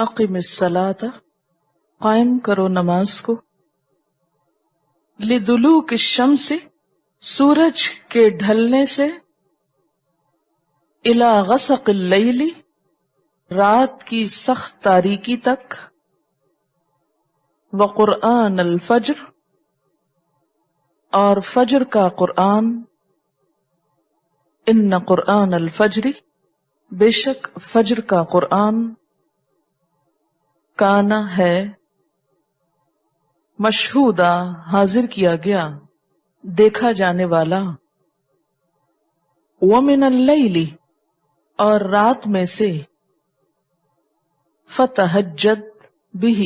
اقم الصلاۃ، قائم کرو نماز کو، لدلوک الشمس، سورج کے ڈھلنے سے، الی غسق اللیل، رات کی سخت تاریکی تک، وقرآن الفجر، اور فجر کا قرآن، ان قرآن الفجر، بے شک فجر کا قرآن، کانا ہے، مشہودا حاضر کیا گیا، دیکھا جانے والا، ومن اللیل، اور رات میں سے، فتہجد بہ،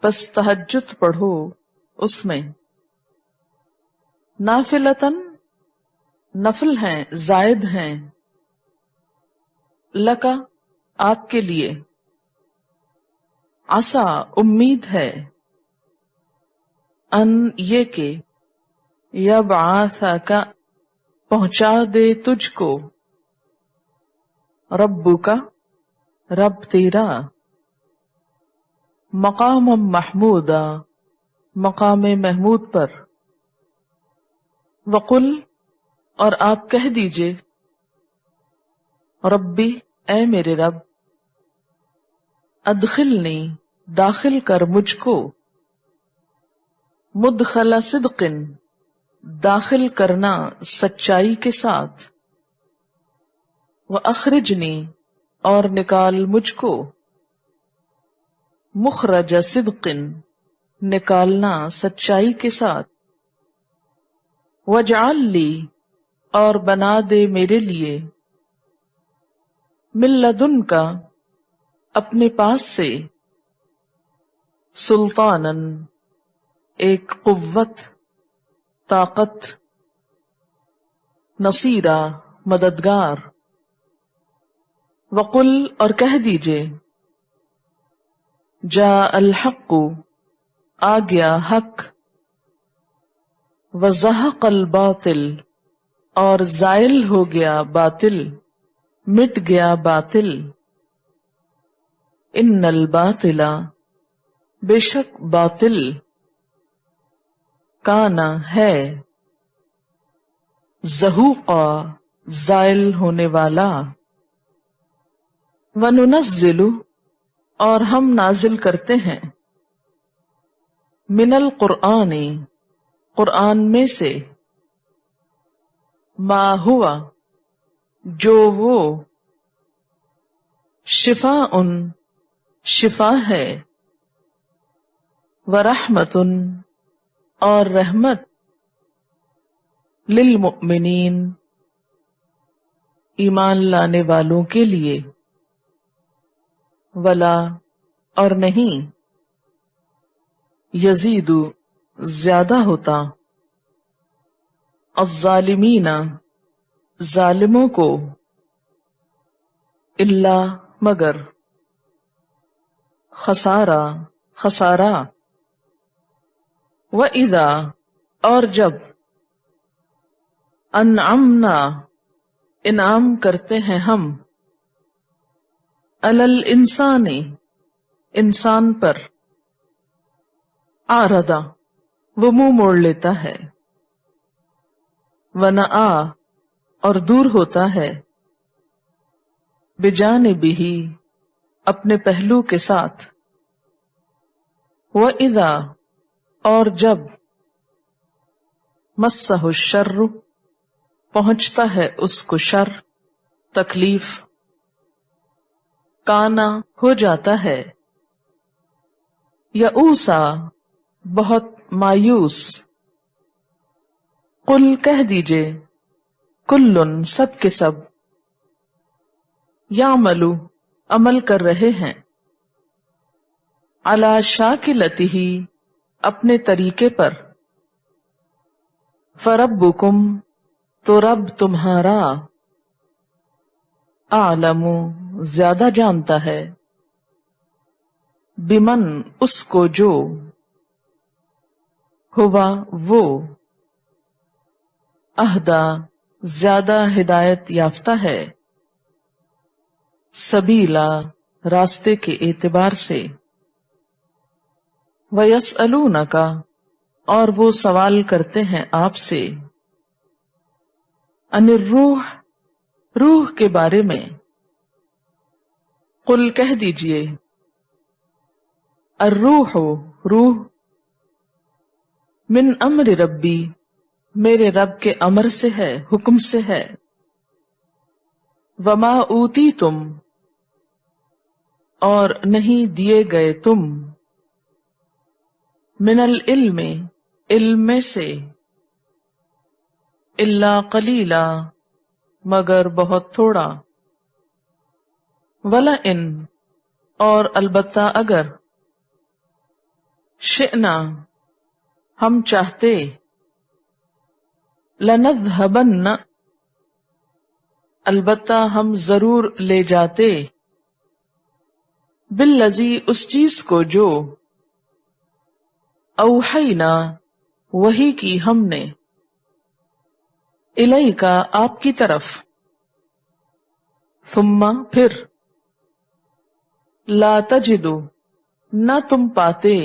پس تہجد پڑھو اس میں، نافلتن، نفل ہیں، زائد ہیں، لکا، آپ کے لیے، عسا، امید ہے، ان، یہ کہ، یبعثک، پہنچا دے تجھ کو، ربک، رب تیرا، مقام محمودا، مقام محمود پر، وقل، اور آپ کہہ دیجئے، ربی، اے میرے رب، ادخلنی، داخل کر مجھ کو، مدخل صدق، داخل کرنا سچائی کے ساتھ، واخرجنی، اور نکال مجھ کو، مخرج صدق، نکالنا سچائی کے ساتھ، واجعل لی، اور بنا دے میرے لیے، من لدنک، اپنے پاس سے، سلطانن، ایک قوت، طاقت، نصیرا، مددگار، وقل، اور کہہ دیجئے، جاء الحق، آ گیا حق، وزہق الباطل، اور زائل ہو گیا باطل، مٹ گیا باطل، ان الباطل، بے شک باطل، کانا ہے، زہوقا، زائل ہونے والا، وننزل، اور ہم نازل کرتے ہیں، من القرآن، قرآن میں سے، ما ہوا، جو وہ، شفاء، شفا ہے، ورحمت، اور رحمت، للمؤمنین، ایمان لانے والوں کے لیے، ولا، اور نہیں، یزید، زیادہ ہوتا، الظالمین، ظالموں کو، الا، مگر، خسارہ، خسارہ، وَإِذَا، اور جب، انعمنا، انعام کرتے ہیں ہم، علی الانسان، انسان پر، اعرض، وہ منہ موڑ لیتا ہے، ونأى، اور دور ہوتا ہے، بجانبہ، اپنے پہلو کے ساتھ، وَإِذَا، اور جب، مَسَّهُ الشَّرُّ، پہنچتا ہے اس کو شر، تکلیف، کانا، ہو جاتا ہے، یئوسا، بہت مایوس، قل، کہہ دیجئے، کل، سب کے سب، یعمل، عمل کر رہے ہیں، علی شاکلتہ، اپنے طریقے پر، فربکم، تو رب تمہارا، اعلم، زیادہ جانتا ہے، بمن، اس کو جو، ہوا، وہ، اہدا، زیادہ ہدایت یافتہ ہے، سبیلا، راستے کے اعتبار سے، وَيَسْأَلُونَكَ اور وہ سوال کرتے ہیں آپ سے، عن الروح روح کے بارے میں، قل کہہ دیجئے، الروح روح، من امر ربی میرے رب کے امر سے ہے، حکم سے ہے، وما اوتیتم اور نہیں دیے گئے تم، من العلم علم میں سے، الا قلیلا مگر بہت تھوڑا، ولئن اور البتہ اگر، شئنا ہم چاہتے، لنذهبن البتہ ہم ضرور لے جاتے، بالذی اس چیز کو جو، اوحینا وحی کی ہم نے، الیکا آپ کی طرف، ثم پھر، لا تجدو نہ تم پاتے،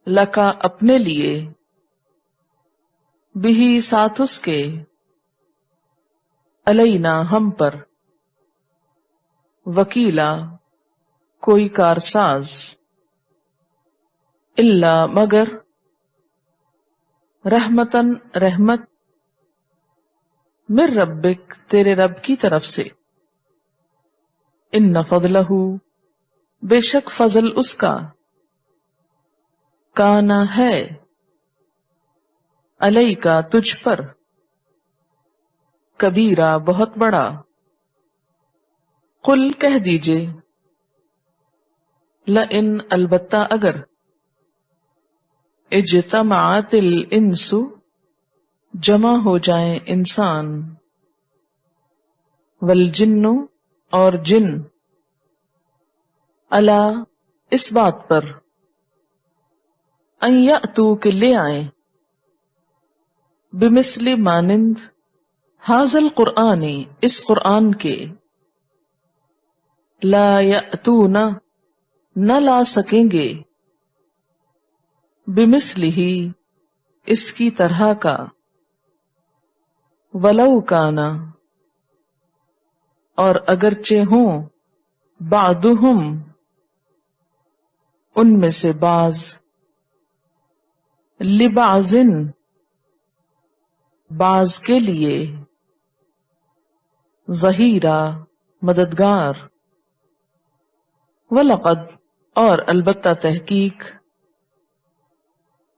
لکا اپنے لیے، بہی ساتھ اس کے، علینا ہم پر، وکیلا کوئی کارساز، الا مگر، رحمتن رحمت، من ربک تیرے رب کی طرف سے، ان فضلہ بے شک فضل اس کا، کانا ہے، علیکا تجھ پر، کبیرہ بہت بڑا، قل کہہ دیجئے، لئن البتہ اگر، اجتمعت الانس جمع ہو جائیں انسان، والجن اور جن، الا اس بات پر، ان یأتوا کہ لے آئیں، بمثل مانند، ھذا القرآن اس قرآن کے، لا یأتون نہ لا سکیں گے، بمثلہ اس کی طرح کا، ولو کانا اور اگرچہ ہوں، بعضہم ان میں سے بعض، لبعض بعض کے لیے، ظہیرا مددگار، وَلَقَدْ اور البتہ تحقیق،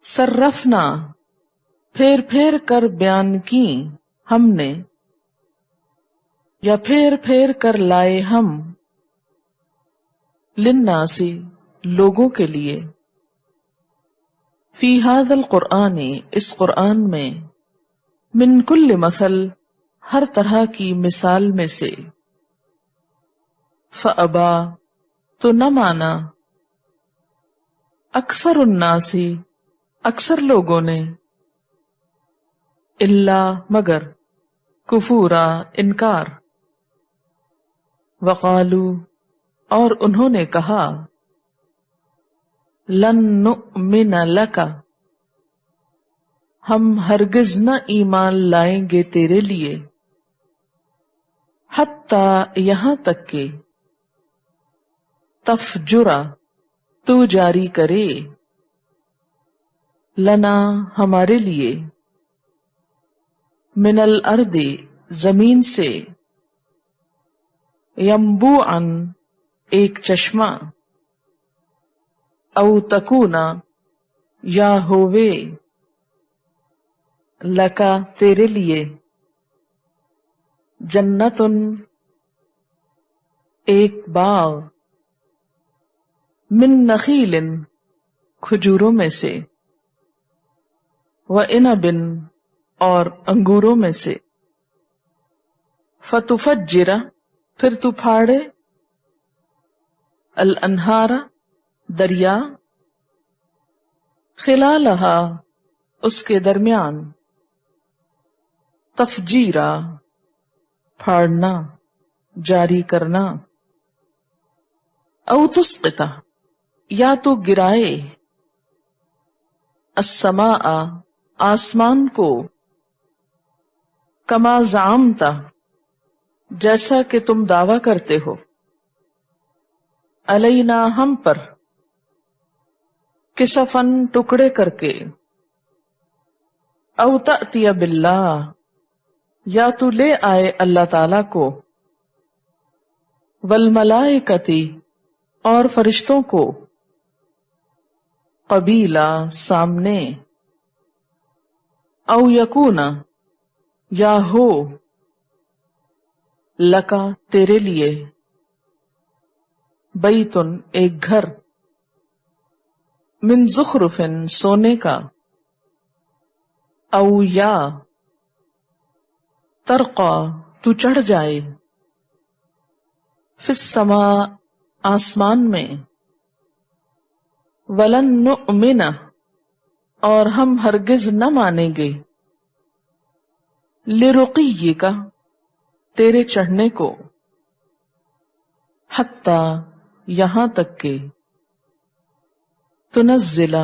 صرفنا پھیر پھیر کر بیان کی ہم نے، یا پھیر پھیر کر لائے ہم، للناس لوگوں کے لیے، فی ھذا القرآن اس قرآن میں، من کل مثل ہر طرح کی مثال میں سے، فابا تو نہ مانا، اکثر الناس اکثر لوگوں نے، الا مگر، کفورا انکار، وقالو اور انہوں نے کہا، لن نؤمن لک ہم ہرگز نہ ایمان لائیں گے تیرے لیے، حتی یہاں تک کہ، تفجرا تو جاری کرے، لنا ہمارے لیے، من الارض زمین سے، ینبوعا ایک چشمہ، او تکونا یا ہووے، لکا تیرے لیے، جنتن ایک باغ، من نخیل کھجوروں میں سے، وعنب اور انگوروں میں سے، فتفجر پھر تو پھاڑے، الانہار دریا، خلالہا اس کے درمیان، تفجیرا پھاڑنا جاری کرنا، او تسقط، یا تو گرائے، السماء آسمان کو، کما زعمت جیسا کہ تم دعویٰ کرتے ہو، علینا ہم پر، کسفن ٹکڑے کر کے، او تأتی باللہ یا تو لے آئے اللہ تعالی کو، والملائکتی اور فرشتوں کو، قبیلہ سامنے، او یکون یا ہو، لکا تیرے لیے، بیتن ایک گھر، من زخرف سونے کا، او یا ترقا تو چڑھ جائے، فی السماء آسمان میں، ولن نؤمن اور ہم ہرگز نہ مانیں گے، لرقیک تیرے چڑھنے کو، حتی یہاں تک کہ، تنزل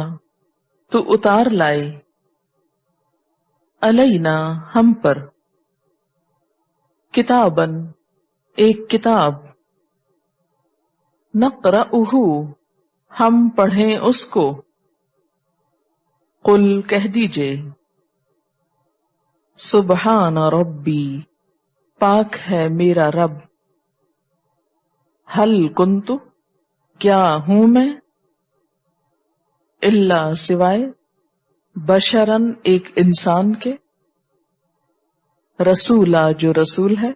تو اتار لائے، علینا ہم پر، کتابن ایک کتاب، نقرأہ ہم پڑھیں اس کو، قل کہہ دیجئے، سبحان ربی پاک ہے میرا رب، ہل کنت کیا ہوں میں، الا سوائے، بشرن ایک انسان کے، رسولا جو رسول ہے،